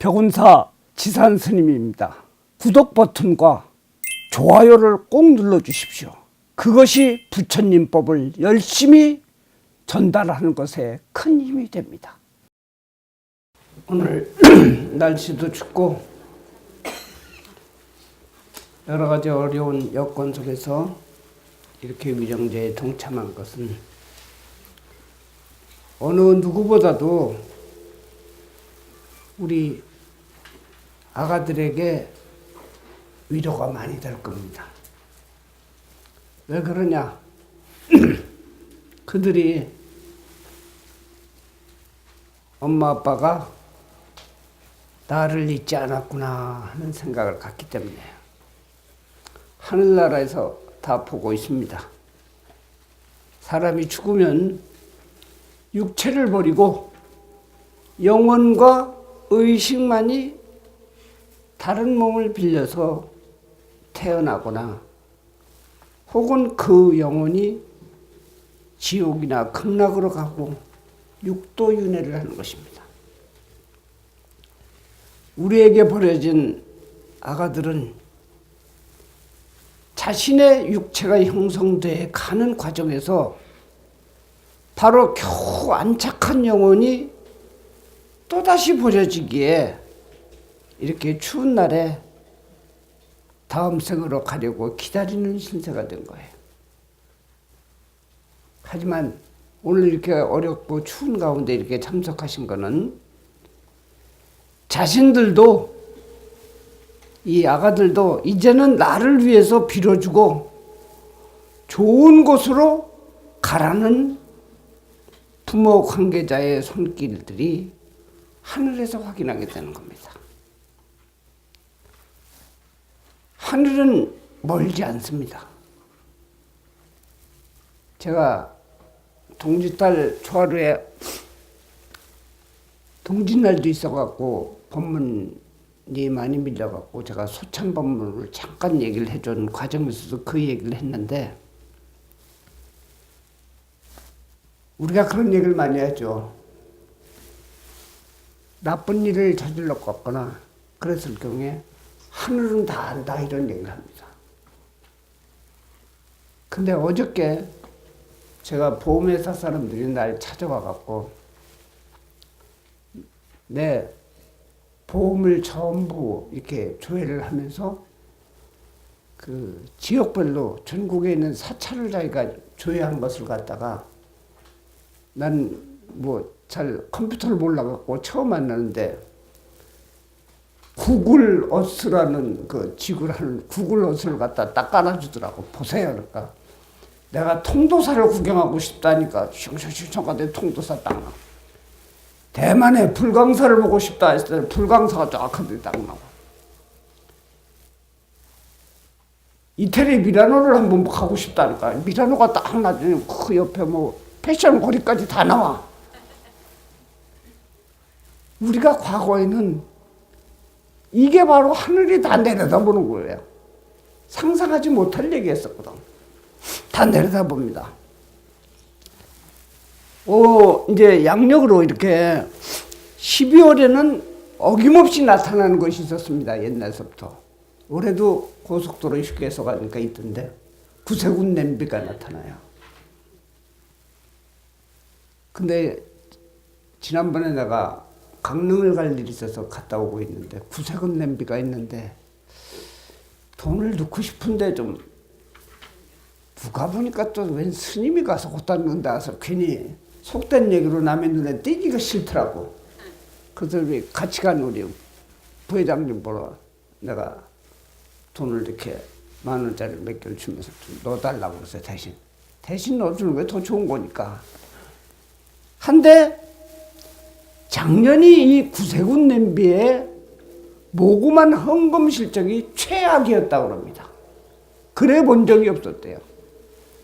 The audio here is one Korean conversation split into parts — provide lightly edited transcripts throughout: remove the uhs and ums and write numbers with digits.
벽운사 지산 스님입니다. 구독 버튼과 좋아요를 꼭 눌러주십시오. 그것이 부처님법을 열심히 전달하는 것에 큰 힘이 됩니다. 오늘 날씨도 춥고 여러 가지 어려운 여건 속에서 이렇게 위정제에 동참한 것은 어느 누구보다도 우리 아가들에게 위로가 많이 될 겁니다. 왜 그러냐? 그들이 엄마 아빠가 나를 잊지 않았구나 하는 생각을 갖기 때문에 하늘나라에서 다 보고 있습니다. 사람이 죽으면 육체를 버리고 영혼과 의식만이 다른 몸을 빌려서 태어나거나 혹은 그 영혼이 지옥이나 극락으로 가고 육도윤회를 하는 것입니다. 우리에게 버려진 아가들은 자신의 육체가 형성돼 가는 과정에서 바로 겨우 안착한 영혼이 또다시 버려지기에 이렇게 추운 날에 다음 생으로 가려고 기다리는 신세가 된 거예요. 하지만 오늘 이렇게 어렵고 추운 가운데 이렇게 참석하신 거는 자신들도 이 아가들도 이제는 나를 위해서 빌어주고 좋은 곳으로 가라는 부모 관계자의 손길들이 하늘에서 확인하게 되는 겁니다. 하늘은 멀지 않습니다. 제가 동짓달 초하루에 동짓날도 있어갖고 법문이 많이 밀려갖고 제가 소찬 법문을 잠깐 얘기를 해준 과정에서도 그 얘기를 했는데 우리가 그런 얘기를 많이 하죠. 나쁜 일을 저질렀거나 그랬을 경우에 하늘은 다 안다 이런 얘기를 합니다. 근데 어저께 제가 보험회사 사람들이 날 찾아와갖고 내 보험을 전부 이렇게 조회를 하면서 그 지역별로 전국에 있는 사찰을 자기가 조회한 것을 갖다가 난 뭐 잘 컴퓨터를 몰라갖고 처음 만나는데 구글 어스라는 그 지구를 하는 구글 어스를 갖다 딱 깔아주더라고. 보세요. 그러니까 내가 통도사를 구경하고 싶다니까 슝슝슝 가대 통도사 딱 나와. 대만의 불광사를 보고 싶다 했을 때 불광사가 쫙한데 딱 나와. 이태리 미라노를 한번 가고 싶다니까 미라노가 딱 나중에 그 옆에 뭐 패션 거리까지 다 나와. 우리가 과거에는 이게 바로 하늘이 다 내려다보는 거예요. 상상하지 못할 얘기였었거든. 다 내려다봅니다. 이제 양력으로 이렇게 12월에는 어김없이 나타나는 것이 있었습니다. 옛날서부터. 올해도 고속도로 휴게소 가니까 있던데 구세군 냄비가 나타나요. 근데 지난번에 내가 강릉을 갈 일이 있어서 갔다 오고 있는데 구세군 냄비가 있는데 돈을 넣고 싶은데 좀 누가 보니까 또 웬 스님이 가서 갖다 놓는다 해서 괜히 속된 얘기로 남의 눈에 띄기가 싫더라고. 그래서 우리 같이 간 우리 부회장님 보러 내가 돈을 이렇게 10,000원짜리 몇 개를 주면서 좀 넣어달라고 그랬어요. 대신 넣어주는 게 더 좋은 거니까. 한데 작년이 이 구세군 냄비에 모금한 헌금 실적이 최악이었다고 합니다. 그래 본 적이 없었대요.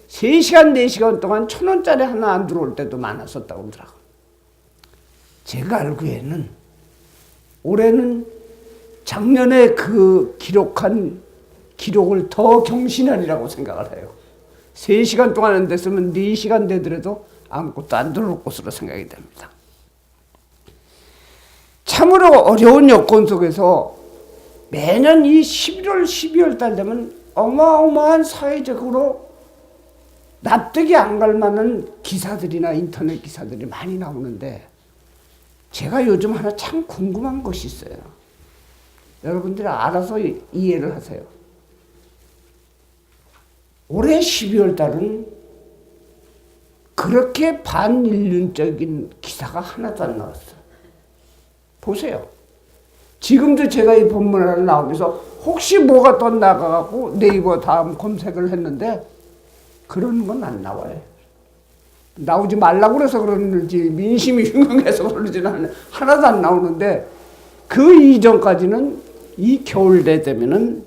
3시간, 4시간 동안 1,000원짜리 하나 안 들어올 때도 많았었다고 하더라고요. 제가 알기에는 올해는 작년에 그 기록한 기록을 더 경신하리라고 생각을 해요. 3시간 동안 안 됐으면 4시간 되더라도 아무것도 안 들어올 것으로 생각이 됩니다. 참으로 어려운 여건 속에서 매년 이 11월, 12월 달 되면 어마어마한 사회적으로 납득이 안 갈 만한 기사들이나 인터넷 기사들이 많이 나오는데, 제가 요즘 하나 참 궁금한 것이 있어요. 여러분들이 알아서 이해를 하세요. 올해 12월 달은 그렇게 반인륜적인 기사가 하나도 안 나왔어요. 보세요. 지금도 제가 이 본문을 나오면서 혹시 뭐가 또 나가갖고 네이버 다음 검색을 했는데 그런 건 안 나와요. 나오지 말라고 그래서 그러는지 민심이 흉흉해서 그러지는 않아요. 하나도 안 나오는데, 그 이전까지는 이 겨울대 되면은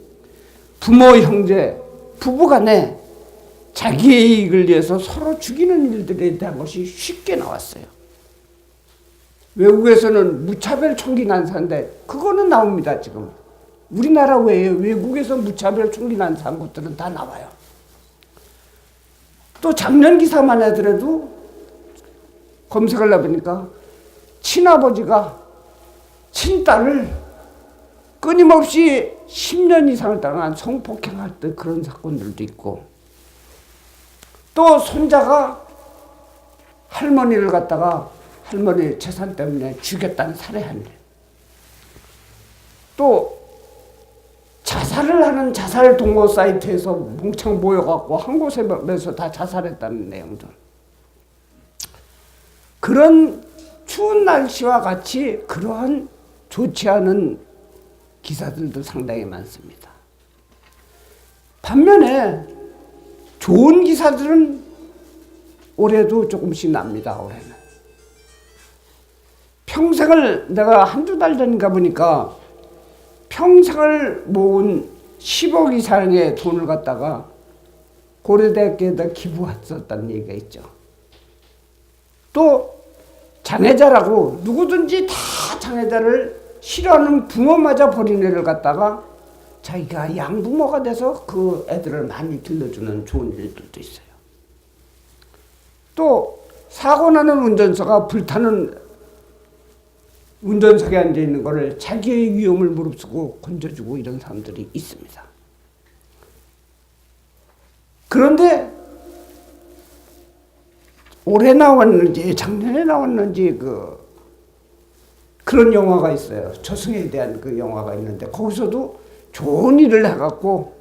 부모, 형제, 부부간에 자기의 이익을 위해서 서로 죽이는 일들에 대한 것이 쉽게 나왔어요. 외국에서는 무차별 총기 난사인데 그거는 나옵니다. 지금 우리나라 외에 외국에서 무차별 총기 난사한 것들은 다 나와요. 또 작년 기사만 하더라도 검색을 해보니까 친아버지가 친딸을 끊임없이 10년 이상을 동안 성폭행할 때 그런 사건들도 있고, 또 손자가 할머니를 갖다가 할머니 재산 때문에 죽였다는 살해한 일, 또 자살을 하는 자살 동호 사이트에서 뭉청 모여갖고 한 곳에서 다 자살했다는 내용들, 그런 추운 날씨와 같이 그러한 좋지 않은 기사들도 상당히 많습니다. 반면에 좋은 기사들은 올해도 조금씩 납니다. 올해는 평생을, 내가 한두 달 전인가 보니까 평생을 모은 10억 이상의 돈을 갖다가 고려대학교에다 기부했었다는 얘기가 있죠. 또 장애자라고 누구든지 다 장애자를 싫어하는 부모마저 버린 애를 갖다가 자기가 양부모가 돼서 그 애들을 많이 길러주는 좋은 일들도 있어요. 또 사고 나는 운전사가 불타는 운전석에 앉아있는 거를 자기의 위험을 무릅쓰고 건져주고 이런 사람들이 있습니다. 그런데 올해 나왔는지 작년에 나왔는지 그런 영화가 있어요. 저승에 대한 그 영화가 있는데, 거기서도 좋은 일을 해갖고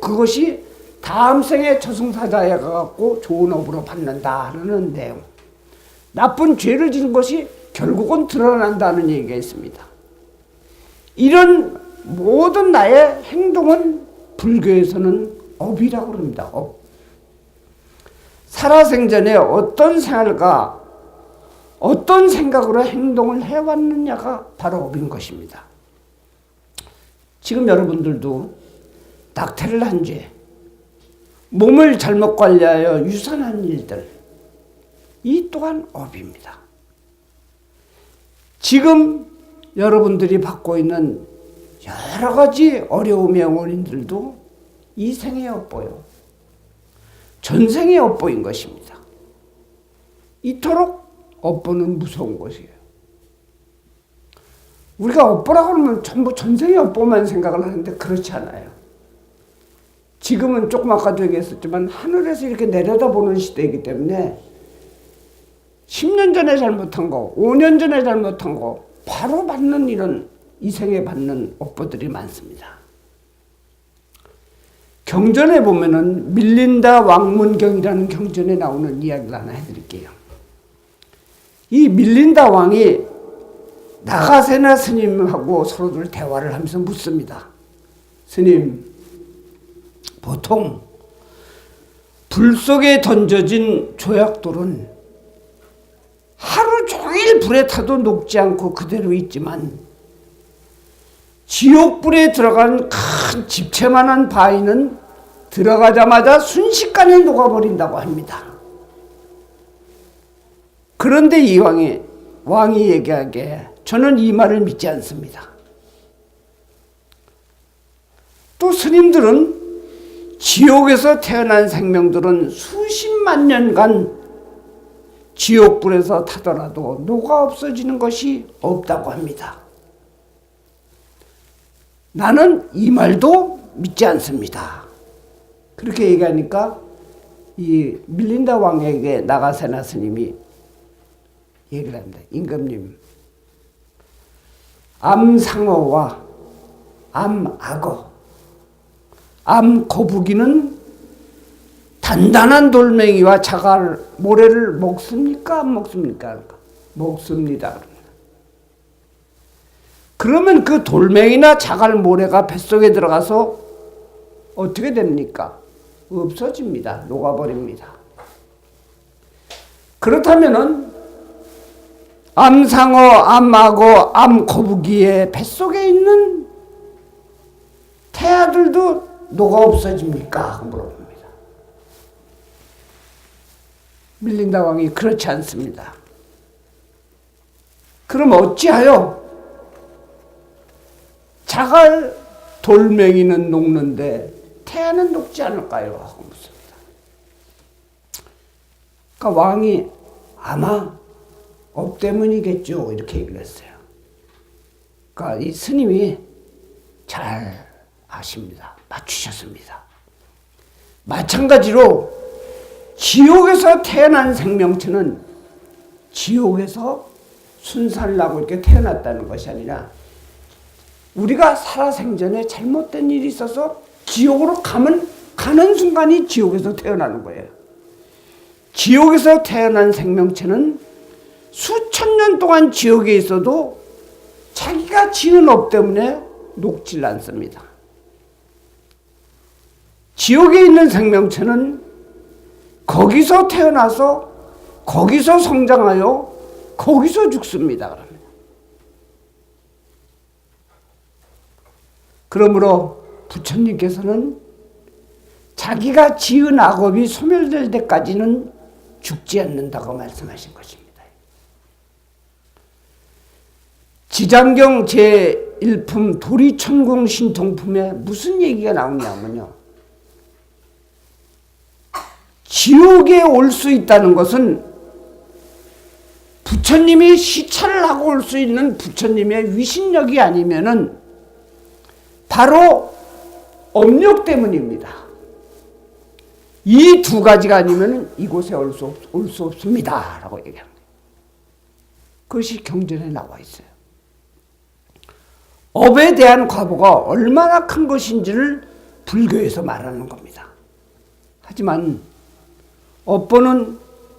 그것이 다음 생에 저승사자에 가갖고 좋은 업으로 받는다는 내용. 나쁜 죄를 지은 것이 결국은 드러난다는 얘기가 있습니다. 이런 모든 나의 행동은 불교에서는 업이라고 합니다. 업. 살아생전에 어떤 생활과 어떤 생각으로 행동을 해왔느냐가 바로 업인 것입니다. 지금 여러분들도 낙태를 한 죄, 몸을 잘못 관리하여 유산한 일들, 이 또한 업입니다. 지금 여러분들이 받고 있는 여러 가지 어려움의 원인들도 이 생의 업보요, 전생의 업보인 것입니다. 이토록 업보는 무서운 것이에요. 우리가 업보라고 하면 전부 전생의 업보만 생각을 하는데 그렇지 않아요. 지금은 조금 아까도 얘기했었지만 하늘에서 이렇게 내려다보는 시대이기 때문에 10년 전에 잘못한 거, 5년 전에 잘못한 거 바로 받는 이런 이생에 받는 업보들이 많습니다. 경전에 보면은 밀린다 왕문경이라는 경전에 나오는 이야기를 하나 해드릴게요. 이 밀린다 왕이 나가세나 스님하고 서로들 대화를 하면서 묻습니다. 스님, 보통 불 속에 던져진 조약돌은 하루 종일 불에 타도 녹지 않고 그대로 있지만 지옥불에 들어간 큰 집채만한 바위는 들어가자마자 순식간에 녹아버린다고 합니다. 그런데 이 왕이 얘기하기에 저는 이 말을 믿지 않습니다. 또 스님들은 지옥에서 태어난 생명들은 수십만 년간 지옥불에서 타더라도 녹아 없어지는 것이 없다고 합니다. 나는 이 말도 믿지 않습니다. 그렇게 얘기하니까 이 밀린다 왕에게 나가세나 스님이 얘기를 합니다. 임금님, 암상어와 암악어, 암거북이는 단단한 돌멩이와 자갈 모래를 먹습니까? 안 먹습니까? 먹습니다. 그러면 그 돌멩이나 자갈 모래가 뱃속에 들어가서 어떻게 됩니까? 없어집니다. 녹아버립니다. 그렇다면은 암상어, 암악어, 암거북이의 뱃속에 있는 태아들도 녹아 없어집니까? 물어봅니다. 밀린다 왕이 그렇지 않습니다. 그럼 어찌하여 자갈 돌멩이는 녹는데 태아는 녹지 않을까요? 하고 묻습니다. 그러니까 왕이 아마 업 때문이겠죠. 이렇게 얘기를 했어요. 그러니까 이 스님이 잘 아십니다. 맞추셨습니다. 마찬가지로 지옥에서 태어난 생명체는 지옥에서 순살나고 이렇게 태어났다는 것이 아니라 우리가 살아생전에 잘못된 일이 있어서 지옥으로 가는 순간이 지옥에서 태어나는 거예요. 지옥에서 태어난 생명체는 수천 년 동안 지옥에 있어도 자기가 지은 업 때문에 녹질 않습니다. 지옥에 있는 생명체는 거기서 태어나서 거기서 성장하여 거기서 죽습니다. 그러므로 부처님께서는 자기가 지은 악업이 소멸될 때까지는 죽지 않는다고 말씀하신 것입니다. 지장경 제1품 도리천공 신통품에 무슨 얘기가 나오냐면요. 지옥에 올 수 있다는 것은 부처님이 시찰을 하고 올 수 있는 부처님의 위신력이 아니면은 바로 업력 때문입니다. 이 두 가지가 아니면 이곳에 올 수 없습니다. 라고 얘기합니다. 그것이 경전에 나와 있어요. 업에 대한 과보가 얼마나 큰 것인지를 불교에서 말하는 겁니다. 하지만 업보는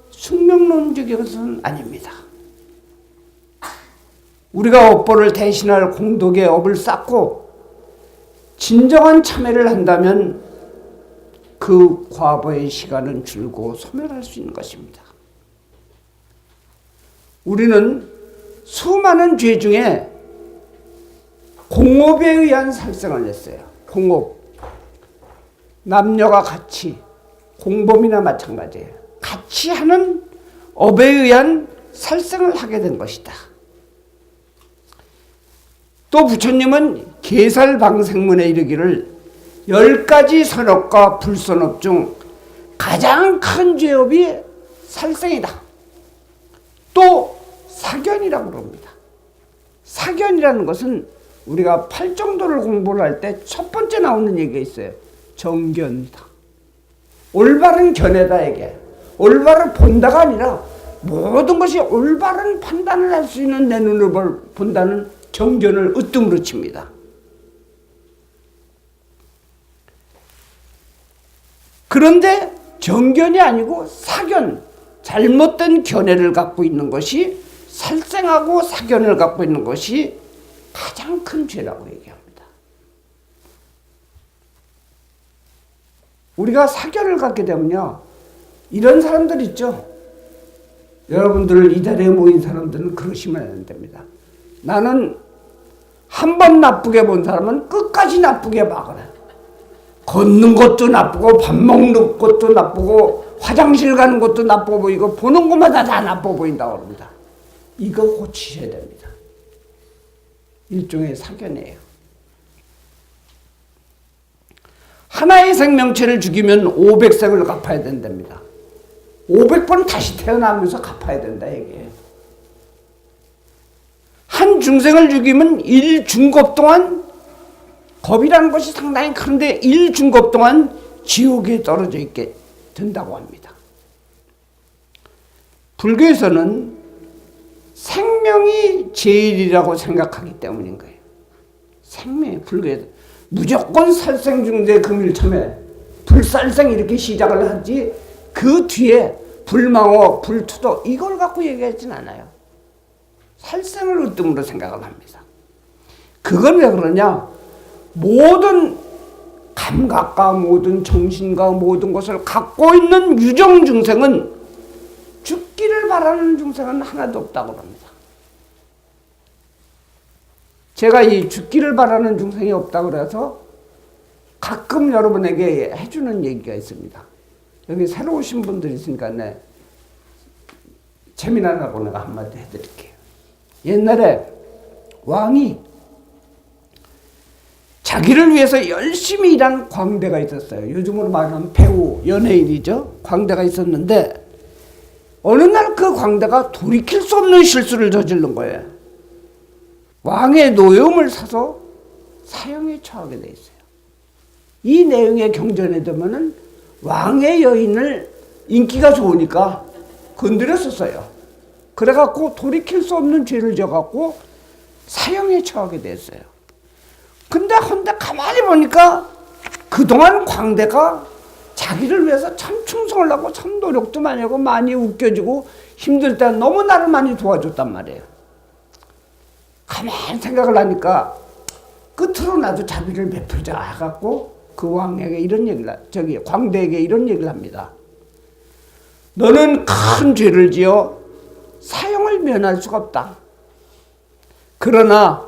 숙명론적인 것은 아닙니다. 우리가 업보를 대신할 공덕의 업을 쌓고 진정한 참회를 한다면 그 과보의 시간은 줄고 소멸할 수 있는 것입니다. 우리는 수많은 죄 중에 공업에 의한 살생을 했어요. 공업. 남녀가 같이, 공범이나 마찬가지예요. 같이 하는 업에 의한 살생을 하게 된 것이다. 또 부처님은 계살방생문에 이르기를 10가지 선업과 불선업 중 가장 큰 죄업이 살생이다. 또 사견이라고 그럽니다. 사견이라는 것은 우리가 팔정도를 공부를 할 때 첫 번째 나오는 얘기가 있어요. 정견이다. 올바른 견해다 이게. 올바른 본다가 아니라 모든 것이 올바른 판단을 할 수 있는 내 눈으로 본다는 정견을 으뜸으로 칩니다. 그런데 정견이 아니고 사견, 잘못된 견해를 갖고 있는 것이 살생하고 사견을 갖고 있는 것이 가장 큰 죄라고 얘기합니다. 우리가 사견을 갖게 되면요, 이런 사람들 있죠. 여러분들 이 자리에 모인 사람들은 그러시면 안 됩니다. 나는 한 번 나쁘게 본 사람은 끝까지 나쁘게 막아요. 걷는 것도 나쁘고 밥 먹는 것도 나쁘고 화장실 가는 것도 나빠 보이고 보는 것마다 다 나빠 보인다고 합니다. 이거 고치셔야 됩니다. 일종의 사견이에요. 하나의 생명체를 죽이면 500생을 갚아야 된답니다. 500번 다시 태어나면서 갚아야 된다 얘기예요. 한 중생을 죽이면 1중급 동안, 겁이라는 것이 상당히 큰데 1중급 동안 지옥에 떨어져 있게 된다고 합니다. 불교에서는 생명이 제일이라고 생각하기 때문인 거예요. 생명이, 불교에서 무조건 살생중대 금일첨에 불살생 이렇게 시작을 하지 그 뒤에 불망호, 불투도 이걸 갖고 얘기하진 않아요. 살생을 으뜸으로 생각을 합니다. 그건 왜 그러냐? 모든 감각과 모든 정신과 모든 것을 갖고 있는 유정 중생은 죽기를 바라는 중생은 하나도 없다고 합니다. 제가 이 죽기를 바라는 중생이 없다고 그래서 가끔 여러분에게 해주는 얘기가 있습니다. 여기 새로 오신 분들이 있으니까 재미나라고 내가 한마디 해드릴게요. 옛날에 왕이 자기를 위해서 열심히 일한 광대가 있었어요. 요즘으로 말하면 배우, 연예인이죠. 광대가 있었는데 어느 날 그 광대가 돌이킬 수 없는 실수를 저지른 거예요. 왕의 노염을 사서 사형에 처하게 돼 있어요. 이 내용의 경전에 되면은 왕의 여인을 인기가 좋으니까 건드렸었어요. 그래갖고 돌이킬 수 없는 죄를 져갖고 사형에 처하게 됐어요. 근데 가만히 보니까 그동안 광대가 자기를 위해서 참 충성을 하고 참 노력도 많이 하고 많이 웃겨주고 힘들 때 너무 나를 많이 도와줬단 말이에요. 가만히 생각을 하니까 끝으로 나도 자비를 베풀자 해갖고 그 왕에게 이런 얘기를, 광대에게 이런 얘기를 합니다. 너는 큰 죄를 지어 사형을 면할 수가 없다. 그러나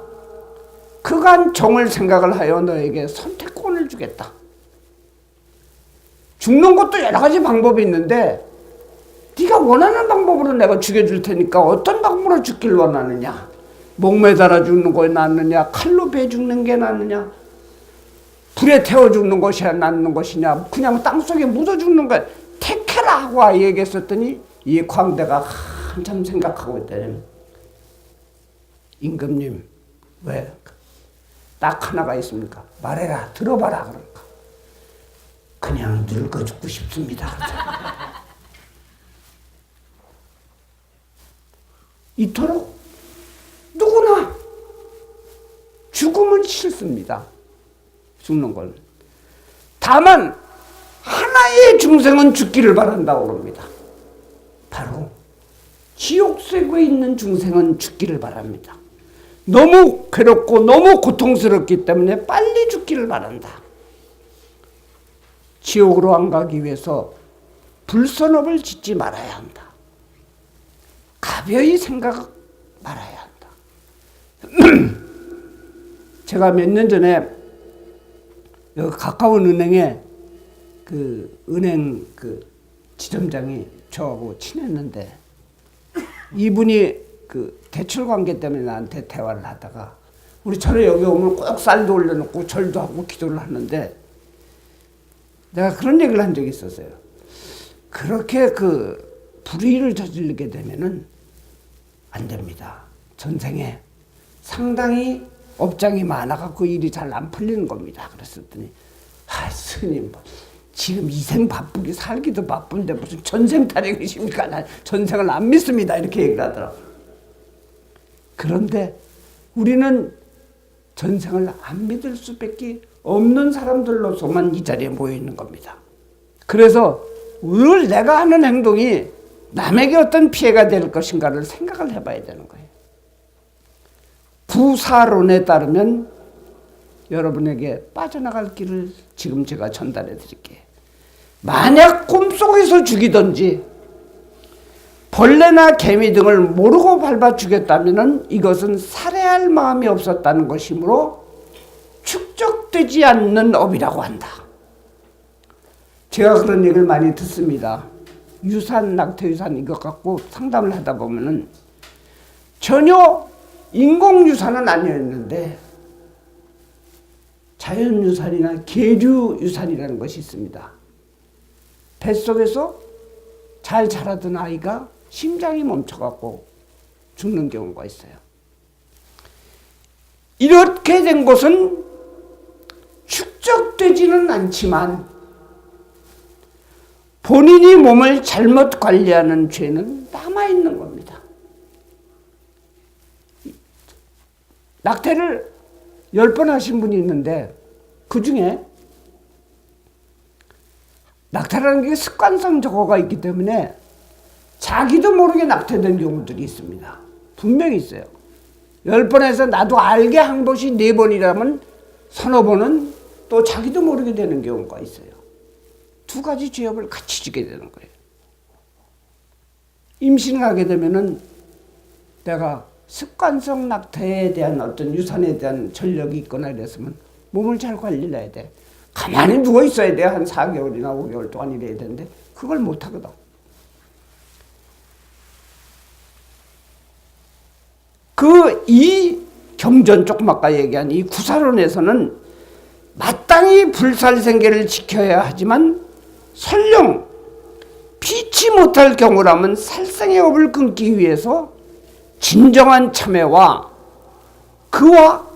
그간 정을 생각을 하여 너에게 선택권을 주겠다. 죽는 것도 여러 가지 방법이 있는데 네가 원하는 방법으로 내가 죽여줄 테니까 어떤 방법으로 죽길 원하느냐? 목매달아 죽는 거 낫느냐? 칼로 베 죽는 게 낫느냐? 불에 태워 죽는 것이 낫는 것이냐? 그냥 땅속에 묻어 죽는 거 택해라 하고 얘기했었더니 이 광대가 한참 생각하고 있다니. 임금님, 왜? 딱 하나가 있습니까? 말해라, 들어봐라. 그러니까 그냥 늙어 죽고 싶습니다. 이토록 누구나 죽음은 싫습니다. 죽는 건. 다만 하나의 중생은 죽기를 바란다고 합니다. 바로 지옥세계에 있는 중생은 죽기를 바랍니다. 너무 괴롭고 너무 고통스럽기 때문에 빨리 죽기를 바란다. 지옥으로 안 가기 위해서 불선업을 짓지 말아야 한다. 가벼이 생각 말아야 한다. 제가 몇 년 전에 여기 가까운 은행에 은행 지점장이 저하고 친했는데 이분이 대출 관계 때문에 나한테 대화를 하다가 우리 절에 여기 오면 꼭 쌀도 올려놓고 절도 하고 기도를 하는데 내가 그런 얘기를 한 적이 있었어요. 그렇게 불의를 저지르게 되면은 안 됩니다. 전생에 상당히 업장이 많아갖고 일이 잘 안 풀리는 겁니다. 그랬더니 스님 지금 이생 바쁘게 살기도 바쁜데 무슨 전생 타령이십니까? 난 전생을 안 믿습니다. 이렇게 얘기를 하더라고요. 그런데 우리는 전생을 안 믿을 수밖에 없는 사람들로서만 이 자리에 모여 있는 겁니다. 그래서 늘 내가 하는 행동이 남에게 어떤 피해가 될 것인가를 생각을 해봐야 되는 거예요. 부사론에 따르면 여러분에게 빠져나갈 길을 지금 제가 전달해 드릴게요. 만약 꿈속에서 죽이든지 벌레나 개미 등을 모르고 밟아 죽였다면 이것은 살해할 마음이 없었다는 것이므로 축적되지 않는 업이라고 한다. 제가 그런 얘기를 많이 듣습니다. 유산, 낙태유산 이것 갖고 상담을 하다 보면은 전혀 인공유산은 아니었는데 자연유산이나 계류유산이라는 것이 있습니다. 뱃속에서 잘 자라던 아이가 심장이 멈춰갖고 죽는 경우가 있어요. 이렇게 된 것은 축적되지는 않지만 본인이 몸을 잘못 관리하는 죄는 남아있는 겁니다. 낙태를 10번 하신 분이 있는데 그 중에 낙태라는 게 습관성 저거가 있기 때문에 자기도 모르게 낙태된 경우들이 있습니다. 분명히 있어요. 10번에서 나도 알게 한 것이 4번이라면 서너 번은 또 자기도 모르게 되는 경우가 있어요. 두 가지 죄업을 같이 지게 되는 거예요. 임신을 하게 되면은 내가 습관성 낙태에 대한 어떤 유산에 대한 전력이 있거나 이랬으면 몸을 잘 관리를 해야 돼. 가만히 누워 있어야 돼. 한 4개월이나 5개월 동안 이래야 되는데 그걸 못 하거든. 이 경전 조금 아까 얘기한 이 구사론에서는 마땅히 불살생계를 지켜야 하지만 설령 피치 못할 경우라면 살생의 업을 끊기 위해서 진정한 참회와 그와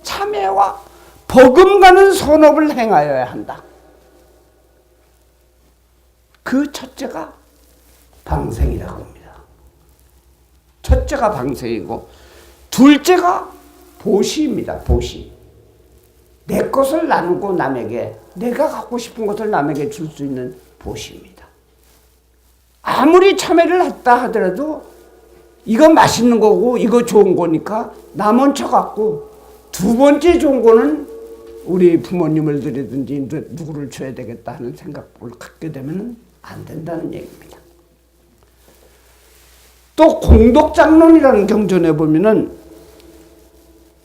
참회와 버금가는 선업을 행하여야 한다. 그 첫째가 방생이라고 합니다. 첫째가 방생이고 둘째가 보시입니다. 보시. 내 것을 나누고 남에게, 내가 갖고 싶은 것을 남에게 줄 수 있는 보시입니다. 아무리 참회를 했다 하더라도 이거 맛있는 거고 이거 좋은 거니까 나 먼저 갖고 두 번째 좋은 거는 우리 부모님을 드리든지 누구를 줘야 되겠다 하는 생각을 갖게 되면 안 된다는 얘기입니다. 또 공덕장론이라는 경전에 보면은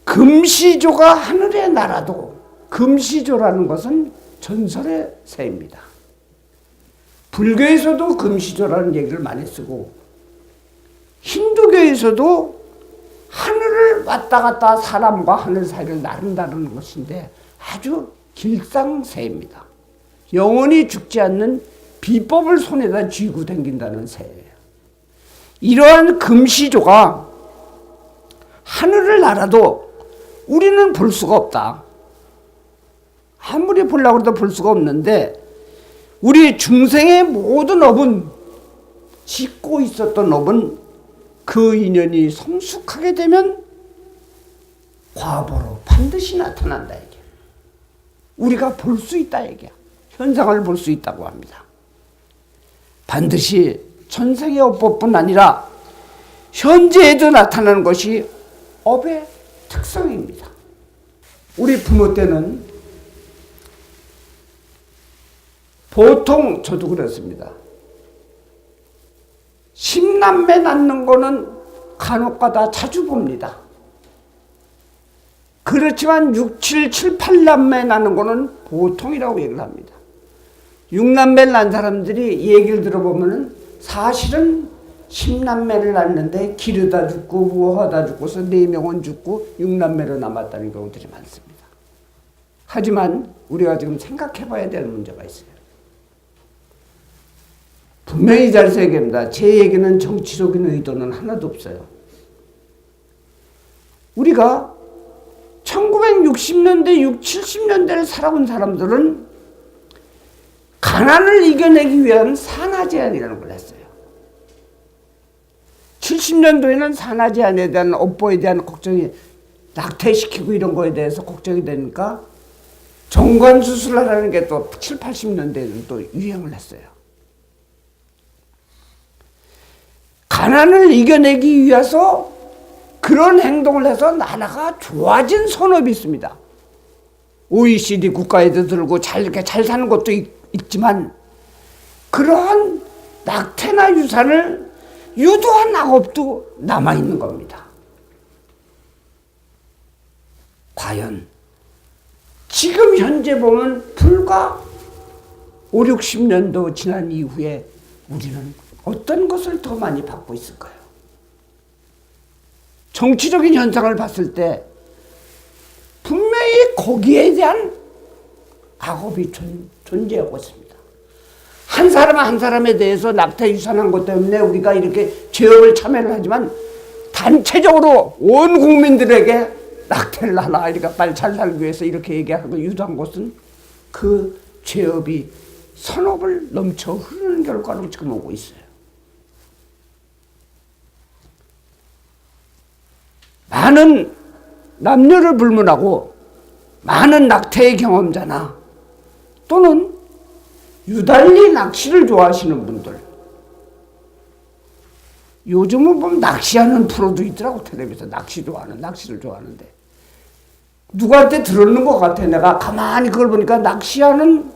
금시조가 하늘에 날아도, 금시조라는 것은 전설의 새입니다. 불교에서도 금시조라는 얘기를 많이 쓰고 힌두교에서도 하늘을 왔다 갔다 사람과 하늘 사이를 나른다는 것인데 아주 길상새입니다. 영원히 죽지 않는 비법을 손에다 쥐고 다닌다는 새예요. 이러한 금시조가 하늘을 날아도 우리는 볼 수가 없다. 아무리 보려고 해도 볼 수가 없는데 우리 중생의 모든 업은, 짓고 있었던 업은 그 인연이 성숙하게 되면 과보로 반드시 나타난다 얘기야. 우리가 볼 수 있다 얘기야. 현상을 볼 수 있다고 합니다. 반드시 전생의 업법뿐 아니라 현재에도 나타나는 것이 업의 특성입니다. 우리 부모 때는 보통 저도 그렇습니다. 10남매 낳는 거는 간혹가다 자주 봅니다. 그렇지만 6, 7, 7, 8남매 낳는 거는 보통이라고 얘기를 합니다. 6남매를 낳은 사람들이 얘기를 들어보면은 사실은 10남매를 낳는데 기르다 죽고 무어하다 죽고서 4명은 죽고 6남매로 남았다는 경우들이 많습니다. 하지만 우리가 지금 생각해 봐야 될 문제가 있어요. 분명히 잘 새깁니다. 제 얘기는 정치적인 의도는 하나도 없어요. 우리가 1960년대, 60, 70년대를 살아온 사람들은 가난을 이겨내기 위한 산하제한이라는 걸 했어요. 70년도에는 산하제한에 대한 업보에 대한 걱정이, 낙태시키고 이런 거에 대해서 걱정이 되니까 정관수술을 하는 게 또 7, 80년대에는 또 유행을 했어요. 가난을 이겨내기 위해서 그런 행동을 해서 나라가 좋아진 선업이 있습니다. OECD 국가에도 들고 이렇게 잘 사는 것도 있지만 그러한 낙태나 유산을 유도한 악업도 남아있는 겁니다. 과연 지금 현재 보면 불과 5, 60년도 지난 이후에 우리는 어떤 것을 더 많이 받고 있을까요? 정치적인 현상을 봤을 때 분명히 거기에 대한 악업이 존재하고 있습니다. 한 사람 한 사람에 대해서 낙태 유산한 것 때문에 우리가 이렇게 죄업을 참여를 하지만 단체적으로 온 국민들에게 낙태를 하나 이렇게 빨리 잘 살기 위해서 이렇게 얘기하고 유도한 것은 그 죄업이 선업을 넘쳐 흐르는 결과로 지금 오고 있어요. 많은 남녀를 불문하고 많은 낙태의 경험자나 또는 유달리 낚시를 좋아하시는 분들, 요즘은 보면 낚시하는 프로도 있더라고. 텔레비에서 낚시를 좋아하는데 누구한테 들었는 것 같아. 내가 가만히 그걸 보니까 낚시하는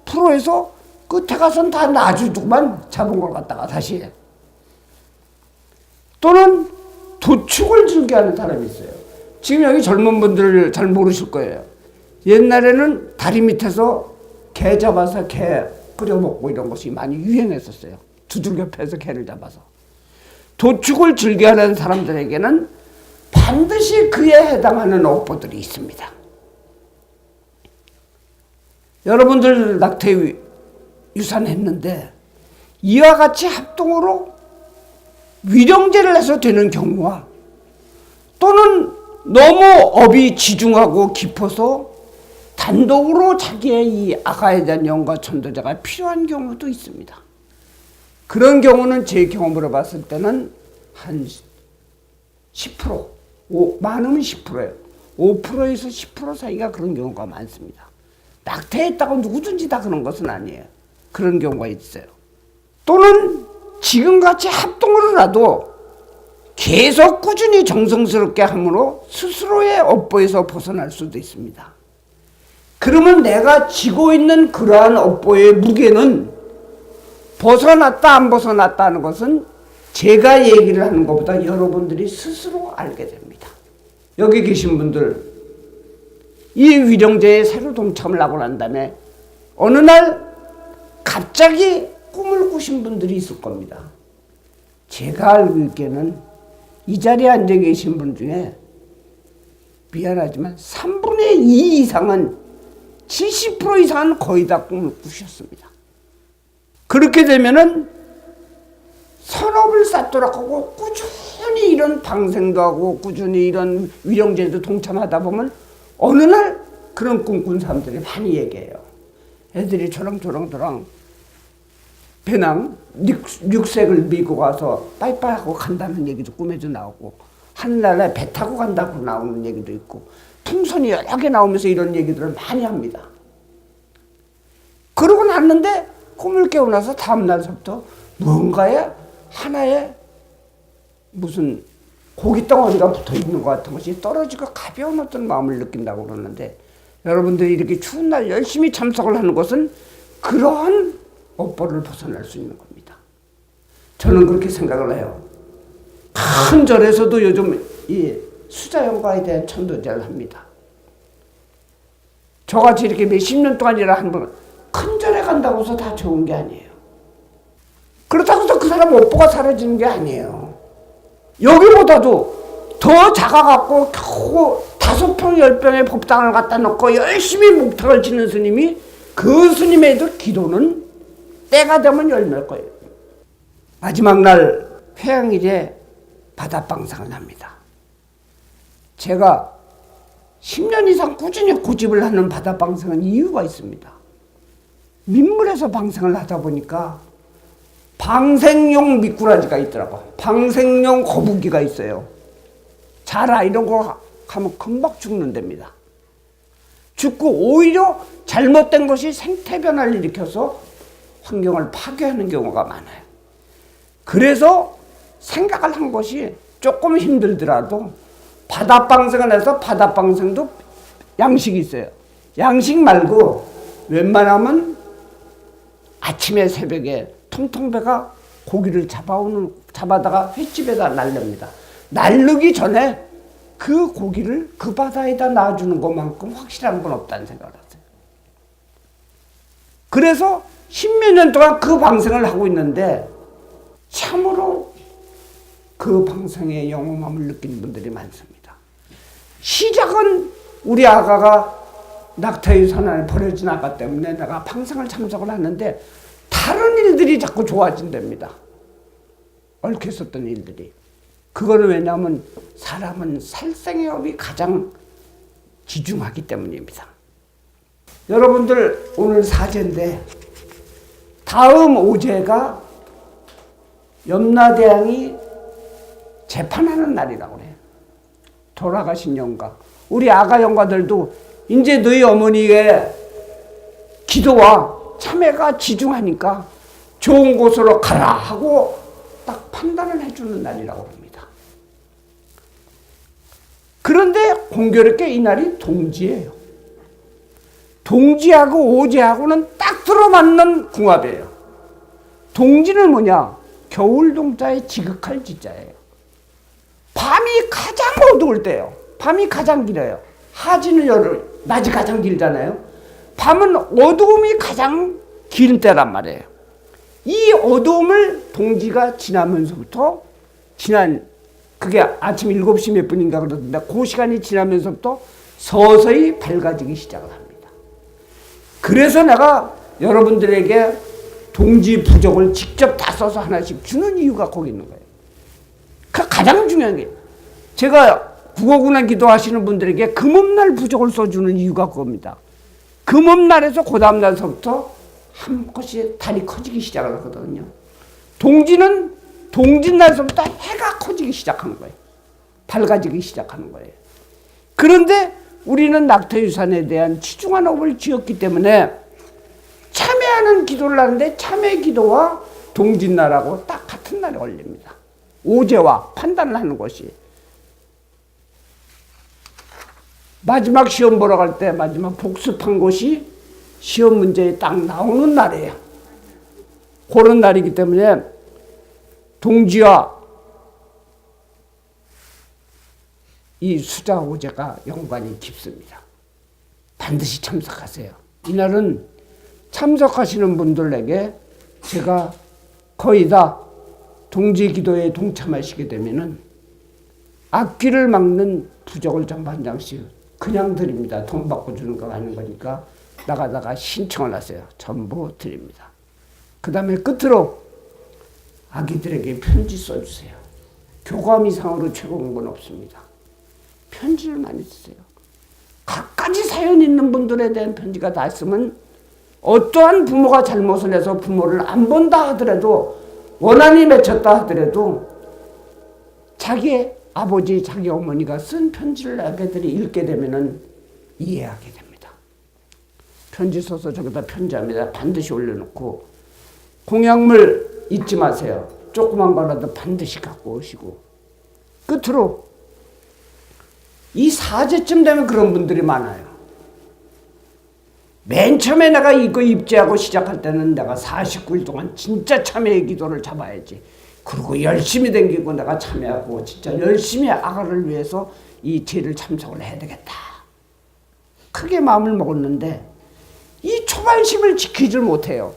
프로에서 끝에 가서는 다 놔주더만 잡은 걸 갖다가 다시 해. 또는 도축을 즐겨하는 사람이 있어요. 지금 여기 젊은 분들 잘 모르실 거예요. 옛날에는 다리 밑에서 개 잡아서 개 끓여 먹고 이런 것이 많이 유행했었어요. 두들겨 패서 개를 잡아서. 도축을 즐겨하는 사람들에게는 반드시 그에 해당하는 업보들이 있습니다. 여러분들 낙태 유산했는데 이와 같이 합동으로 위령제를 해서 되는 경우와 또는 너무 업이 지중하고 깊어서 단독으로 자기의 이 아가에 대한 영과 천도제가 필요한 경우도 있습니다. 그런 경우는 제 경험으로 봤을 때는 한 10%, 많으면 10%예요. 5%에서 10% 사이가 그런 경우가 많습니다. 낙태했다고 누구든지 다 그런 것은 아니에요. 그런 경우가 있어요. 또는 지금같이 합동으로라도 계속 꾸준히 정성스럽게 함으로 스스로의 업보에서 벗어날 수도 있습니다. 그러면 내가 지고 있는 그러한 업보의 무게는 벗어났다 안 벗어났다 하는 것은 제가 얘기를 하는 것보다 여러분들이 스스로 알게 됩니다. 여기 계신 분들 이 위령제에 새로 동참을 하고 난 다음에 어느 날 갑자기 꿈을 꾸신 분들이 있을 겁니다. 제가 알고 있기에는 이 자리에 앉아 계신 분 중에 미안하지만 3분의 2 이상은 70% 이상은 거의 다 꿈을 꾸셨습니다. 그렇게 되면은 선업을 쌓도록 하고 꾸준히 이런 방생도 하고 꾸준히 이런 위령제도 동참하다 보면 어느 날 그런 꿈꾼 사람들이 많이 얘기해요. 애들이 저랑저랑 배낭 육색을 미고 가서 빠이빠이하고 간다는 얘기도 꿈에도 나오고 하늘나라에 배 타고 간다고 나오는 얘기도 있고 풍선이 여러 개 나오면서 이런 얘기들을 많이 합니다. 그러고 났는데 꿈을 깨고 나서 다음 날서부터 뭔가에 하나의 무슨 고기 덩어리가 붙어 있는 것 같은 것이 떨어지고 가벼운 어떤 마음을 느낀다고 그러는데 여러분들이 이렇게 추운 날 열심히 참석을 하는 것은 그러한 업보를 벗어날 수 있는 겁니다. 저는 그렇게 생각을 해요. 큰 절에서도 요즘 이 수자연과에 대한 천도제를 합니다. 저같이 이렇게 몇십 년 동안이라 한번 큰 절에 간다고 해서 다 좋은 게 아니에요. 그렇다고 해서 그 사람 업보가 사라지는 게 아니에요. 여기보다도 더 작아갖고 겨우 5병 10병의 법당을 갖다 놓고 열심히 목탁을 치는 스님이 그 스님의 기도는 때가 되면 열매일 거예요. 마지막 날 회양일에 바다방상을 합니다. 제가 10년 이상 꾸준히 고집을 하는 바다방상은 이유가 있습니다. 민물에서 방생을 하다 보니까 방생용 미꾸라지가 있더라고. 방생용 거북이가 있어요. 자라 이런 거 하면 금방 죽는답니다. 죽고 오히려 잘못된 것이 생태 변화를 일으켜서 환경을 파괴하는 경우가 많아요. 그래서 생각을 한 것이 조금 힘들더라도 바다방생을 해서 바다방생도 양식이 있어요. 양식 말고 웬만하면 아침에 새벽에 통통배가 고기를 잡아다가 횟집에다 날릅니다. 날르기 전에 그 고기를 그 바다에다 놔주는 것만큼 확실한 건 없다는 생각을 했어요. 그래서 10몇 년 동안 그 방생을 하고 있는데 참으로 그 방생의 영험함을 느끼는 분들이 많습니다. 시작은 우리 아가가 낙태유산 안에 버려진 아가 때문에 내가 방생을 참석을 하는데 다른 일들이 자꾸 좋아진답니다. 얽혔었던 일들이. 그거는 왜냐하면 사람은 살생의 업이 가장 지중하기 때문입니다. 여러분들 오늘 사제인데 다음 오제가 염라대왕이 재판하는 날이라고 그래요. 돌아가신 영가. 우리 아가 영가들도 이제 너희 어머니의 기도와 참회가 지중하니까 좋은 곳으로 가라 하고 딱 판단을 해주는 날이라고 합니다. 그런데 공교롭게 이 날이 동지예요. 동지하고 오제하고는 딱 들어맞는 궁합이에요. 동지는 뭐냐? 겨울 동자의 지극할 지자예요. 밤이 가장 어두울 때예요. 밤이 가장 길어요. 하지는 여름, 낮이 가장 길잖아요. 밤은 어두움이 가장 긴 때란 말이에요. 이 어두움을 동지가 지나면서부터 그게 아침 7시 몇 분인가 그러던데 그 시간이 지나면서부터 서서히 밝아지기 시작을 합니다. 그래서 내가 여러분들에게 동지 부적을 직접 다 써서 하나씩 주는 이유가 거기 있는 거예요. 그 가장 중요한 게 제가 국어군화 기도하시는 분들에게 금음날 부적을 써주는 이유가 그겁니다. 금음날에서 그 다음날서부터 한껏이 달이 커지기 시작을 하거든요. 동지는 동짓날서부터 해가 커지기 시작하는 거예요. 밝아지기 시작하는 거예요. 그런데 우리는 낙태유산에 대한 치중한 업을 지었기 때문에 참회하는 기도를 하는데 참회 기도와 동짓날하고 딱 같은 날에 걸립니다. 오제와 판단을 하는 것이. 마지막 시험 보러 갈 때 마지막 복습한 것이 시험 문제에 딱 나오는 날이에요. 그런 날이기 때문에 동지와 이 수자 오제가 연관이 깊습니다. 반드시 참석하세요. 이날은 참석하시는 분들에게 제가 거의 다 동지 기도에 동참하시게 되면은 앞길을 막는 부적을 전부 한 장씩 그냥 드립니다. 돈 받고 주는 거 하는 거니까 나가다가 신청을 하세요. 전부 드립니다. 그 다음에 끝으로 아기들에게 편지 써주세요. 교감 이상으로 최고인 건 없습니다. 편지를 많이 쓰세요. 갖가지 사연 있는 분들에 대한 편지가 다 있으면 어떠한 부모가 잘못을 해서 부모를 안 본다 하더라도 원한이 맺혔다 하더라도 자기 아버지, 자기 어머니가 쓴 편지를 아기들이 읽게 되면은 이해하게 됩니다. 편지 써서 저기다 편지합니다. 반드시 올려놓고 공약물 잊지 마세요. 조그만 거라도 반드시 갖고 오시고 끝으로 이 사제쯤 되면 그런 분들이 많아요. 맨 처음에 내가 이거 입제하고 시작할 때는 내가 49일 동안 진짜 참회의 기도를 잡아야지. 그리고 열심히 댕기고 내가 참여하고 진짜 열심히 아가를 위해서 이 제를 참석을 해야 되겠다. 크게 마음을 먹었는데 이 초반심을 지키질 못해요.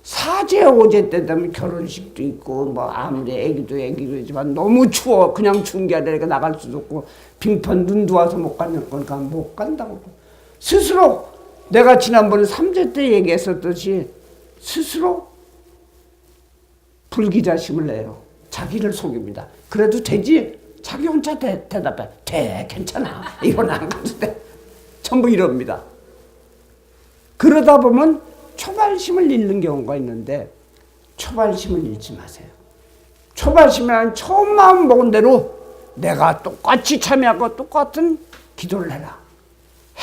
사제 오제 때 되면 결혼식도 있고 뭐 아무리 애기도 너무 추워. 그냥 추운 게 아니라 나갈 수도 없고 빙판 눈도 와서 못 가는 거니까 못 간다고. 스스로 내가 지난번에 3제 때 얘기했었듯이 스스로 불기자심을 내요. 자기를 속입니다. 그래도 되지? 자기 혼자 대답해. 돼, 괜찮아. 이건 안 가도 돼. 전부 이럽니다. 그러다 보면 초발심을 잃는 경우가 있는데 초발심을 잃지 마세요. 초발심이란 처음 마음 먹은 대로 내가 똑같이 참여하고 똑같은 기도를 해라.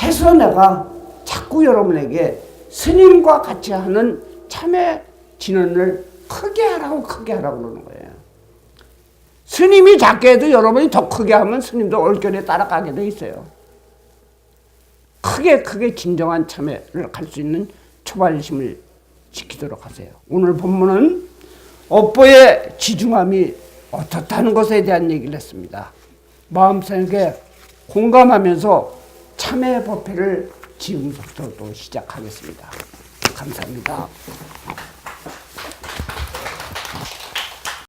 해서 내가 자꾸 여러분에게 스님과 같이 하는 참회 진언을 크게 하라고 그러는 거예요. 스님이 작게 해도 여러분이 더 크게 하면 스님도 얼결에 따라가게 돼 있어요. 크게 진정한 참회를 할 수 있는 초발심을 지키도록 하세요. 오늘 본문은 업보의 지중함이 어떻다는 것에 대한 얘기를 했습니다. 마음속에 공감하면서 참회 법회를 지금부터 또 시작하겠습니다. 감사합니다.